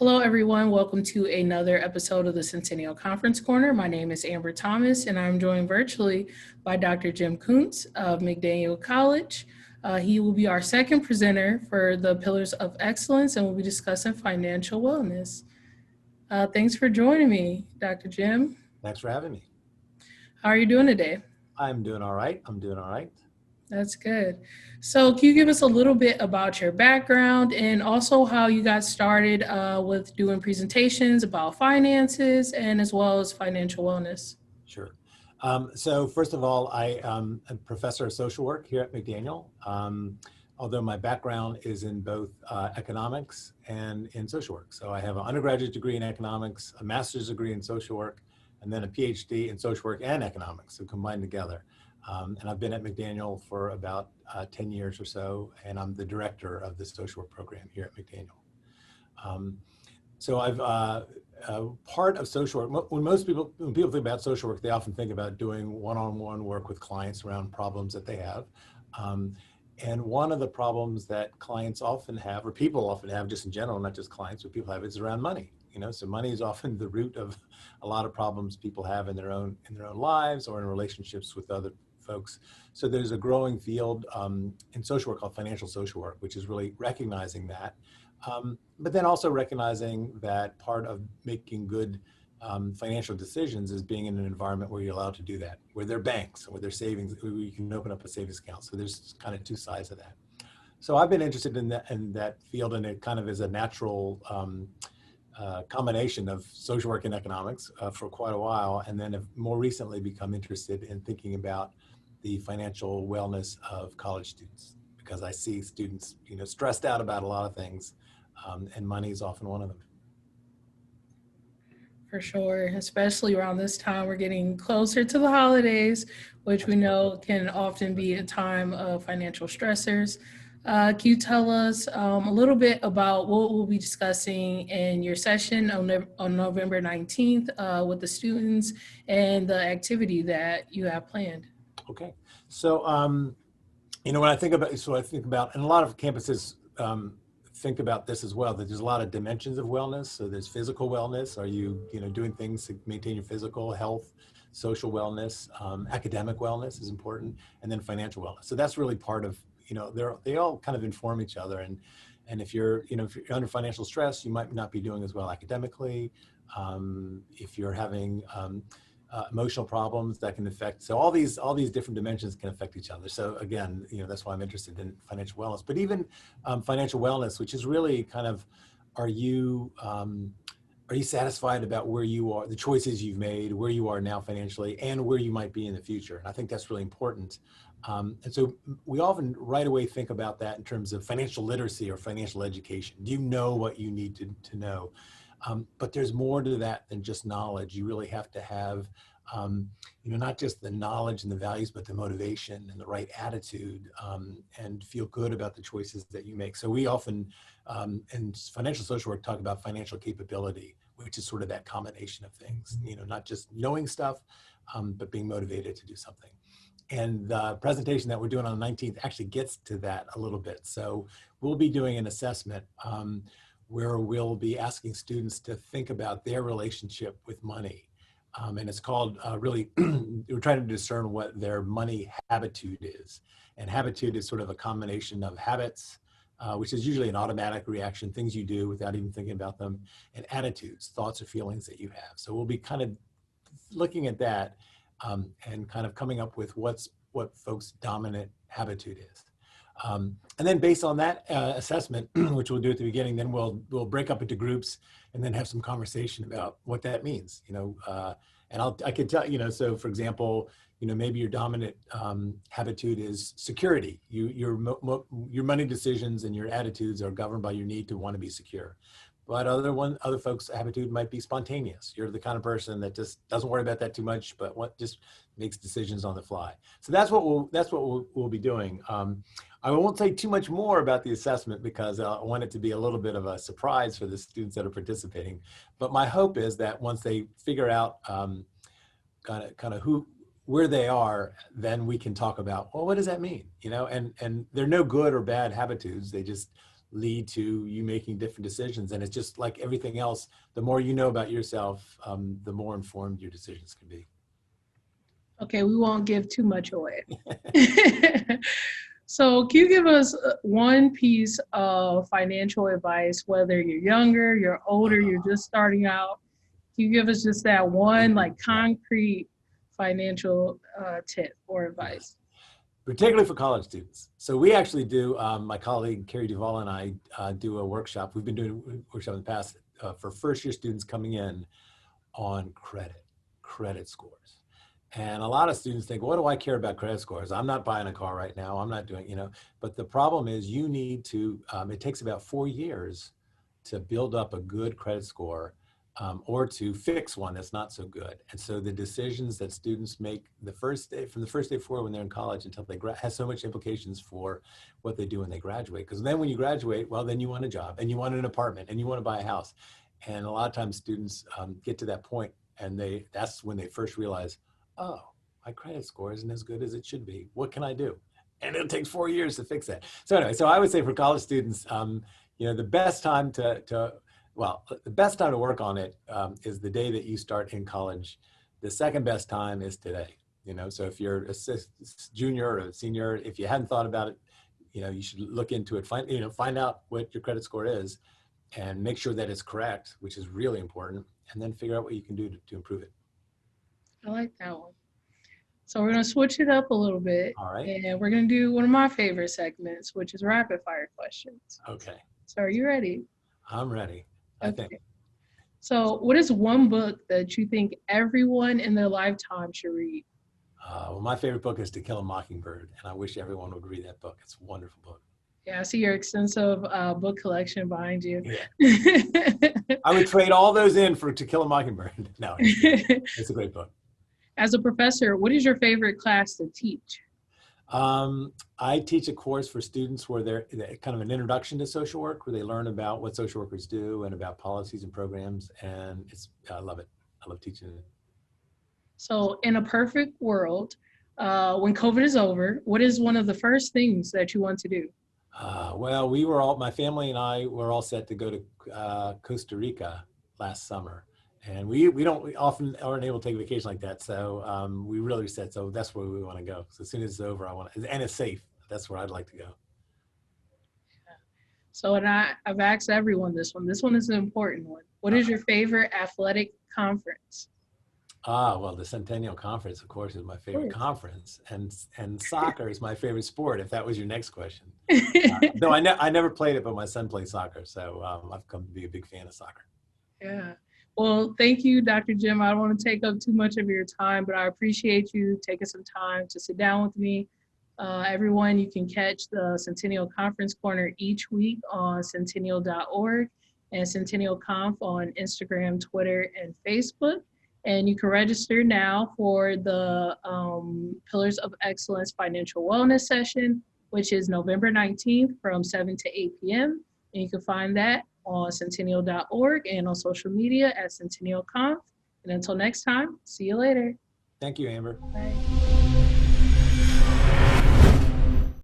Hello, everyone. Welcome to another episode of the Centennial Conference Corner. My name is Amber Thomas, and I'm joined virtually by Dr. Jim Kunz of McDaniel College. He will be our second presenter for the Pillars of Excellence, and we'll be discussing financial wellness. Thanks for joining me, Dr. Jim. Thanks for having me. How are you doing today? I'm doing all right. That's good. So can you give us a little bit about your background and also how you got started with doing presentations about finances and as well as financial wellness? Sure. So first of all, I am a professor of social work here at McDaniel, although my background is in both economics and in social work. So I have an undergraduate degree in economics, a master's degree in social work, and then a PhD in social work and economics, so combined together. And I've been at McDaniel for about 10 years or so, and I'm the director of the social work program here at McDaniel. So I've part of social work. When people think about social work, they often think about doing one-on-one work with clients around problems that they have. And one of the problems that clients often have, or people often have, just in general, not just clients, but people have, is around money. So money is often the root of a lot of problems people have in their own lives or in relationships with other folks. So there's a growing field in social work called financial social work, which is really recognizing that, but then also recognizing that part of making good financial decisions is being in an environment where you're allowed to do that, where there are banks, where there's savings, where you can open up a savings account. So there's kind of two sides of that. So I've been interested in that field, and it kind of is a natural combination of social work and economics for quite a while, and then have more recently become interested in thinking about the financial wellness of college students, because I see students, stressed out about a lot of things, and money is often one of them. For sure, especially around this time, we're getting closer to the holidays, which we know can often be a time of financial stressors. Can you tell us a little bit about what we'll be discussing in your session on November 19th with the students and the activity that you have planned? Okay, so when I think about, and a lot of campuses think about this as well, that there's a lot of dimensions of wellness. So there's physical wellness. Are you, doing things to maintain your physical health? Social wellness, academic wellness is important, and then financial wellness. So that's really part of, they all kind of inform each other. And if you're, if you're under financial stress, you might not be doing as well academically. If you're having emotional problems, that can affect. So all these different dimensions can affect each other. So again, that's why I'm interested in financial wellness. But even financial wellness, which is really kind of, are you satisfied about where you are, the choices you've made, where you are now financially, and where you might be in the future? And I think that's really important. And so we often right away think about that in terms of financial literacy or financial education. Do you know what you need to know? But there's more to that than just knowledge. You really have to have, not just the knowledge and the values, but the motivation and the right attitude, and feel good about the choices that you make. So we often, in financial social work, talk about financial capability, which is sort of that combination of things, not just knowing stuff, but being motivated to do something. And the presentation that we're doing on the 19th actually gets to that a little bit. So we'll be doing an assessment where we'll be asking students to think about their relationship with money. And it's called really, we're trying to discern what their money habitude is. And habitude is sort of a combination of habits, which is usually an automatic reaction, things you do without even thinking about them, and attitudes, thoughts or feelings that you have. So we'll be kind of looking at that and kind of coming up with what folks' dominant habitude is. And then based on that assessment, which we'll do at the beginning, then we'll break up into groups and then have some conversation about what that means, and I could tell, so for example, maybe your dominant habitude is security. Your money decisions and your attitudes are governed by your need to want to be secure. But other folks' attitude might be spontaneous. You're the kind of person that just doesn't worry about that too much, but just makes decisions on the fly. So that's what we'll be doing. I won't say too much more about the assessment because I want it to be a little bit of a surprise for the students that are participating. But my hope is that once they figure out kind of where they are, then we can talk about, well, what does that mean? And they're no good or bad habitudes. They just lead to you making different decisions. And it's just like everything else, the more you know about yourself, the more informed your decisions can be. Okay, we won't give too much away. So can you give us one piece of financial advice, whether you're younger, you're older, you're just starting out? Can you give us just that one like concrete financial tip or advice? Particularly for college students. So we actually do, my colleague Carrie Duvall and I do a workshop. We've been doing a workshop in the past for first year students coming in on credit scores. And a lot of students think, what do I care about credit scores? I'm not buying a car right now. I'm not doing, but the problem is you need to, it takes about 4 years to build up a good credit score or to fix one that's not so good. And so the decisions that students make from the first day forward when they're in college until they has so much implications for what they do when they graduate. Because then when you graduate, well, then you want a job and you want an apartment and you want to buy a house. And a lot of times students get to that point and that's when they first realize, oh, my credit score isn't as good as it should be. What can I do? And it takes 4 years to fix that. So anyway, so I would say for college students, the best time the best time to work on it is the day that you start in college. The second best time is today. So if you're a junior or a senior, if you hadn't thought about it, you should look into it, find out what your credit score is and make sure that it's correct, which is really important, and then figure out what you can do to improve it. I like that one. So we're going to switch it up a little bit. All right. And we're going to do one of my favorite segments, which is rapid fire questions. Okay. So are you ready? I'm ready, I think. So what is one book that you think everyone in their lifetime should read? Well, my favorite book is To Kill a Mockingbird, and I wish everyone would read that book. It's a wonderful book. Yeah, I see your extensive book collection behind you. Yeah. I would trade all those in for To Kill a Mockingbird. No, it's a great book. As a professor, what is your favorite class to teach? I teach a course for students where they're kind of an introduction to social work, where they learn about what social workers do and about policies and programs, and I love it. I love teaching it. So in a perfect world, when COVID is over, what is one of the first things that you want to do? Well, my family and I were all set to go to Costa Rica last summer. And we often aren't able to take a vacation like that. So we really said, so that's where we want to go. So as soon as it's over, and it's safe, that's where I'd like to go. Yeah. So, and I've asked everyone this one. This one is an important one. What is your favorite athletic conference? Well, the Centennial Conference, of course, is my favorite conference. And soccer is my favorite sport, if that was your next question. Though I never played it, but my son plays soccer. So I've come to be a big fan of soccer. Yeah. Well, thank you, Dr. Jim. I don't want to take up too much of your time, but I appreciate you taking some time to sit down with me. Everyone, you can catch the Centennial Conference Corner each week on centennial.org and Centennial Conf on Instagram, Twitter, and Facebook. And you can register now for the Pillars of Excellence Financial Wellness session, which is November 19th from 7 to 8 p.m. And you can find that on centennial.org and on social media at Centennial Conf. And until next time, see you later. Thank you, Amber. Bye.